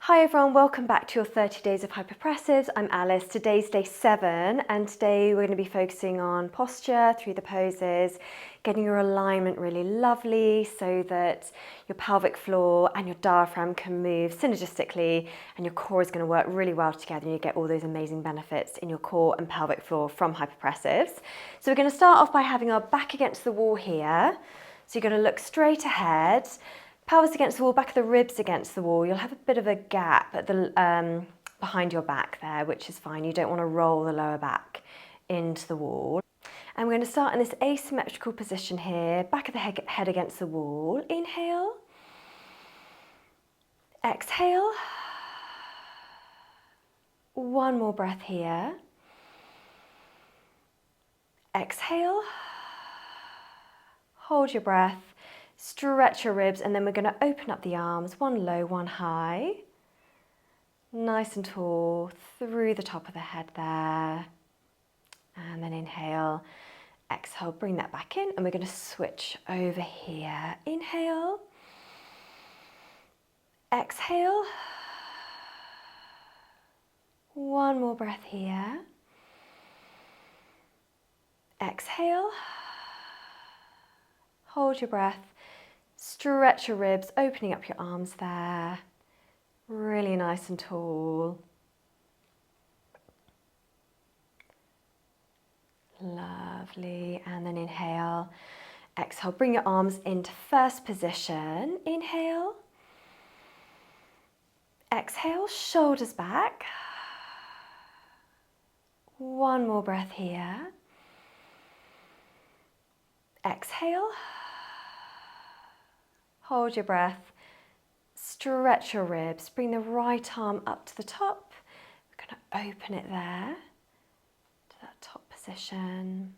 Hi everyone, welcome back to your 30 Days of Hypopressives. I'm Alice. Today's day 7 and today we're going to be focusing on posture through the poses, getting your alignment really lovely so that your pelvic floor and your diaphragm can move synergistically and your core is going to work really well together and you get all those amazing benefits in your core and pelvic floor from hypopressives. So we're going to start off by having our back against the wall here. So you're going to look straight ahead. Pelvis against the wall, back of the ribs against the wall. You'll have a bit of a gap at the behind your back there, which is fine. You don't want to roll the lower back into the wall. And we're going to start in this asymmetrical position here, back of the head against the wall. Inhale. Exhale. One more breath here. Exhale. Hold your breath. Stretch your ribs and then we're going to open up the arms, one low, one high. Nice and tall through the top of the head there. And then inhale, exhale, bring that back in and we're going to switch over here. Inhale, exhale. One more breath here. Exhale. Hold your breath. Stretch your ribs, opening up your arms there. Really nice and tall. Lovely. And then inhale. Exhale, bring your arms into first position. Inhale. Exhale, shoulders back. One more breath here. Exhale. Hold your breath, stretch your ribs, bring the right arm up to the top. We're going to open it there to that top position.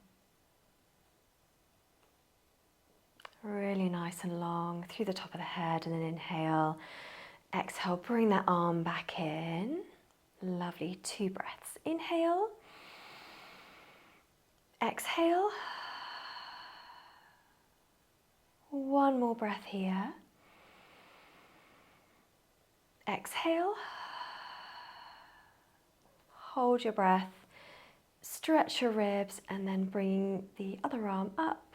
Really nice and long through the top of the head and then inhale. Exhale, bring that arm back in. Lovely, 2 breaths. Inhale. Exhale. One more breath here. Exhale. Hold your breath. Stretch your ribs and then bring the other arm up.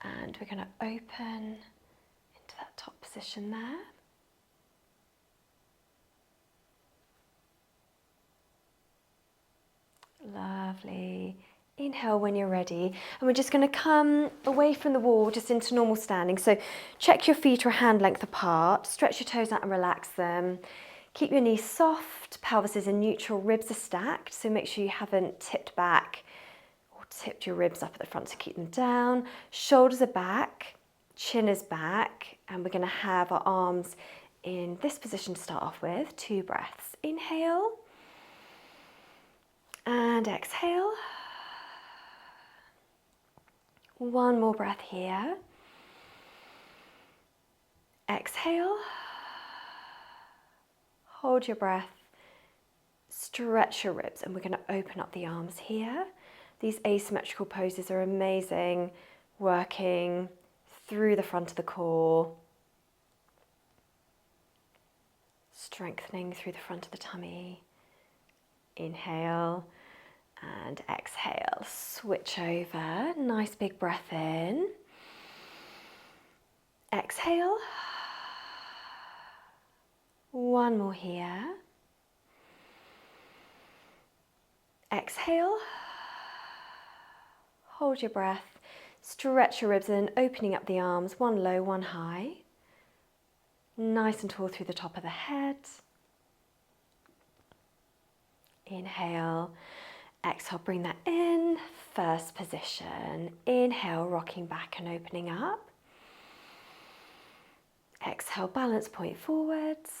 And we're going to open into that top position there. Lovely. Inhale when you're ready, and we're just going to come away from the wall just into normal standing. So check your feet are a hand length apart, stretch your toes out and relax them. Keep your knees soft, pelvis is in neutral, ribs are stacked, so make sure you haven't tipped back or tipped your ribs up at the front to keep them down. Shoulders are back, chin is back, and we're going to have our arms in this position to start off with. 2 breaths. Inhale and exhale. One more breath here. Exhale. Hold your breath. Stretch your ribs and we're going to open up the arms here. These asymmetrical poses are amazing, working through the front of the core. Strengthening through the front of the tummy. Inhale. And exhale, switch over, nice big breath in. Exhale. One more here. Exhale. Hold your breath, stretch your ribs and opening up the arms, one low, one high. Nice and tall through the top of the head. Inhale. Exhale, bring that in, first position. Inhale, rocking back and opening up. Exhale, balance point forwards.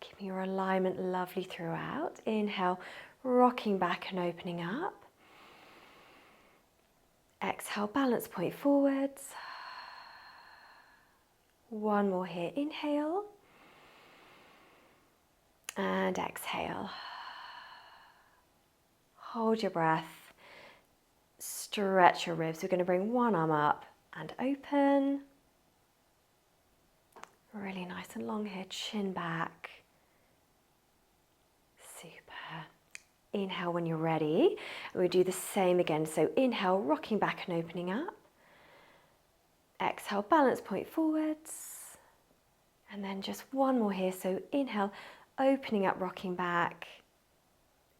Keeping your alignment lovely throughout. Inhale, rocking back and opening up. Exhale, balance point forwards. One more here, inhale. And exhale. Hold your breath, stretch your ribs. We're going to bring one arm up and open. Really nice and long here, chin back. Super. Inhale when you're ready. And we do the same again. So inhale, rocking back and opening up. Exhale, balance point forwards. And then just one more here. So inhale, opening up, rocking back.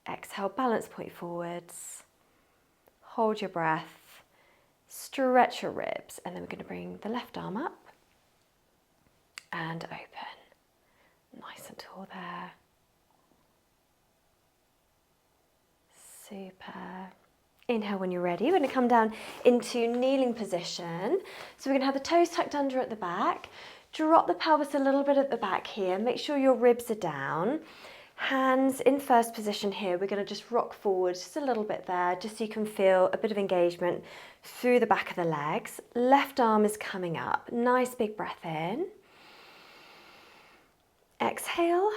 Exhale, balance point forwards. Hold your breath. Stretch your ribs. And then we're going to bring the left arm up and open. Nice and tall there. Super. Inhale when you're ready. We're going to come down into kneeling position. So we're going to have the toes tucked under at the back. Drop the pelvis a little bit at the back here. Make sure your ribs are down. Hands in first position here. We're going to just rock forward just a little bit there, just so you can feel a bit of engagement through the back of the legs. Left arm is coming up. Nice big breath in. Exhale.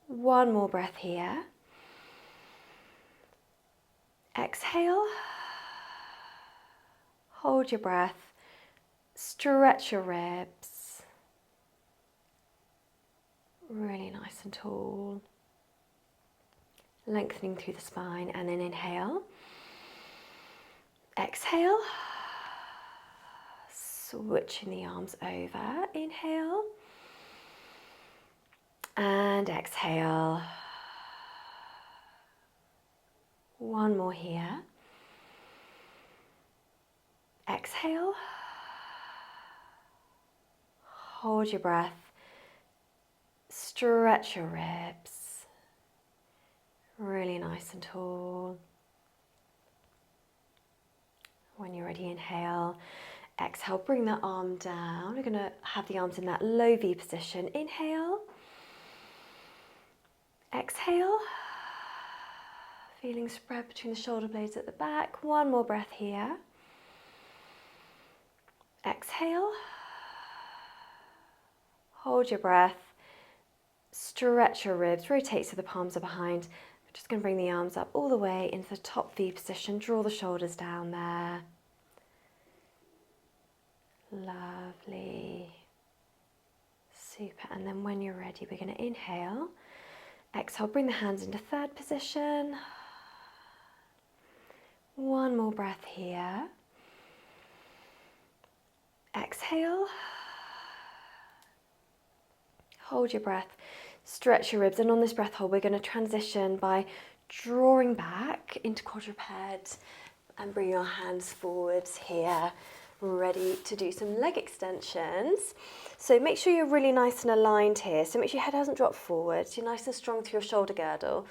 One more breath here. Exhale. Hold your breath. Stretch your ribs. Really nice and tall. Lengthening through the spine, and then inhale. Exhale. Switching the arms over. Inhale. And exhale. One more here. Exhale. Hold your breath. Stretch your ribs. Really nice and tall. When you're ready, inhale. Exhale, bring the arm down. We're going to have the arms in that low V position. Inhale. Exhale. Feeling spread between the shoulder blades at the back. One more breath here. Exhale. Hold your breath. Stretch your ribs. Rotate so the palms are behind. We're just going to bring the arms up all the way into the top V position. Draw the shoulders down there. Lovely. Super. And then when you're ready, we're going to inhale. Exhale, bring the hands into third position. One more breath here. Exhale. Hold your breath. Stretch your ribs. And on this breath hold, we're going to transition by drawing back into quadruped and bringing our hands forwards here. Ready to do some leg extensions. So make sure you're really nice and aligned here. So make sure your head hasn't dropped forwards. You're nice and strong through your shoulder girdle,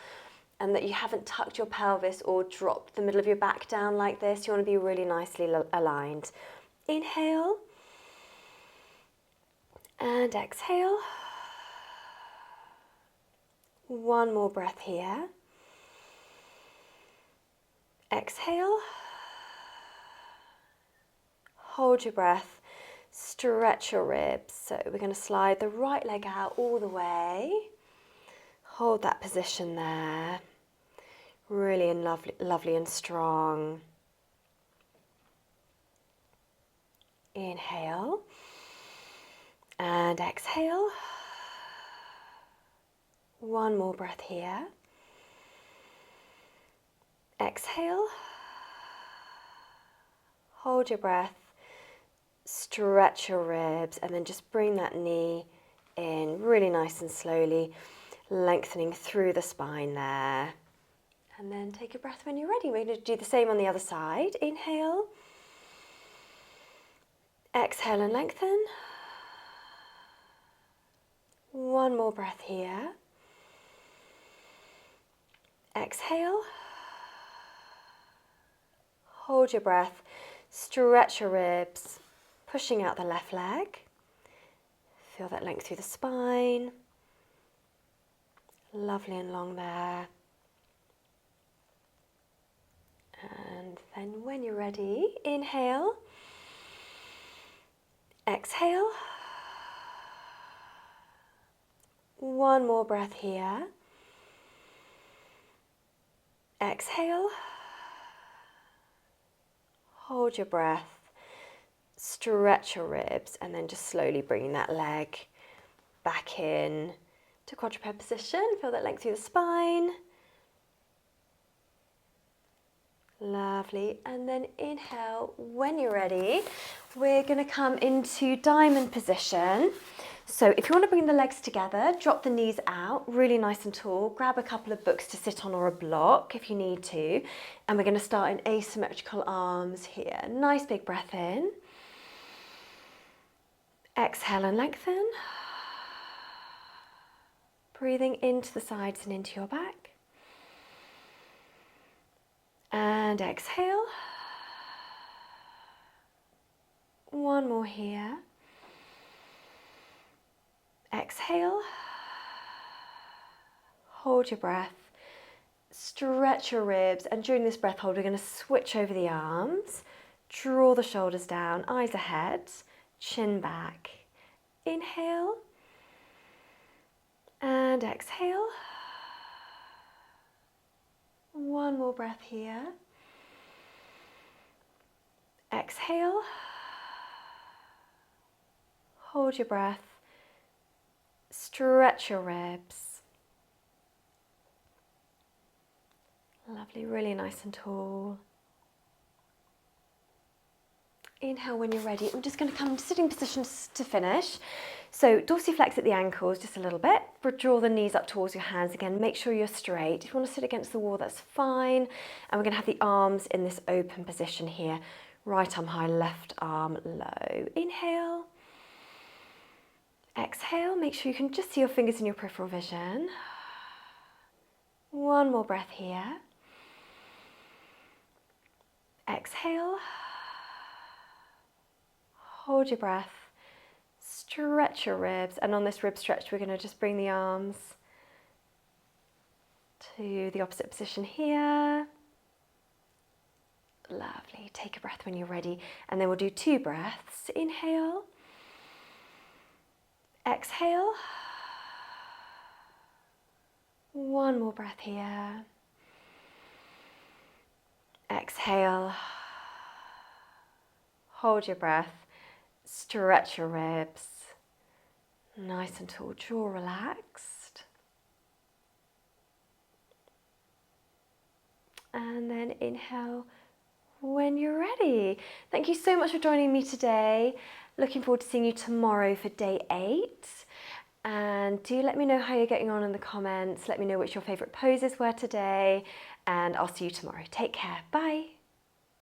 and that you haven't tucked your pelvis or dropped the middle of your back down like this. You want to be really nicely aligned. Inhale and exhale. One more breath here. Exhale. Hold your breath, stretch your ribs. So we're going to slide the right leg out all the way. Hold that position there. Really and lovely and strong. Inhale and exhale. One more breath here. Exhale. Hold your breath. Stretch your ribs, and then just bring that knee in really nice and slowly, lengthening through the spine there. And then take a breath when you're ready. We're going to do the same on the other side. Inhale. Exhale and lengthen. One more breath here. Exhale. Hold your breath. Stretch your ribs. Pushing out the left leg. Feel that length through the spine. Lovely and long there. And then when you're ready, inhale. Exhale. One more breath here. Exhale. Hold your breath. stretch your ribs, and then just slowly bringing that leg back in to quadruped position. Feel that length through the spine. Lovely. And then inhale. When you're ready, we're going to come into diamond position. So if you want to bring the legs together, drop the knees out, really nice and tall. Grab a couple of books to sit on or a block if you need to. And we're going to start in asymmetrical arms here. Nice big breath in. Exhale and lengthen. Breathing into the sides and into your back. And exhale. One more here. Exhale. Hold your breath. Stretch your ribs, and during this breath hold, we're going to switch over the arms. Draw the shoulders down, eyes ahead, chin back. Inhale. And exhale. One more breath here. Exhale. Hold your breath. Stretch your ribs. Lovely, really nice and tall. Inhale when you're ready. I'm just going to come into sitting position to finish. So dorsiflex at the ankles just a little bit. Draw the knees up towards your hands again. Make sure you're straight. If you want to sit against the wall, that's fine. And we're going to have the arms in this open position here. Right arm high, left arm low. Inhale. Exhale. Make sure you can just see your fingers in your peripheral vision. One more breath here. Exhale. Hold your breath. Stretch your ribs, and on this rib stretch we're going to just bring the arms to the opposite position here. Lovely. Take a breath when you're ready, and then we'll do 2 breaths. Inhale. Exhale. One more breath here. Exhale. Hold your breath. Stretch your ribs. Nice and tall, jaw relaxed. And then inhale when you're ready. Thank you so much for joining me today. Looking forward to seeing you tomorrow for day 8. And do let me know how you're getting on in the comments. Let me know which your favourite poses were today. And I'll see you tomorrow. Take care. Bye.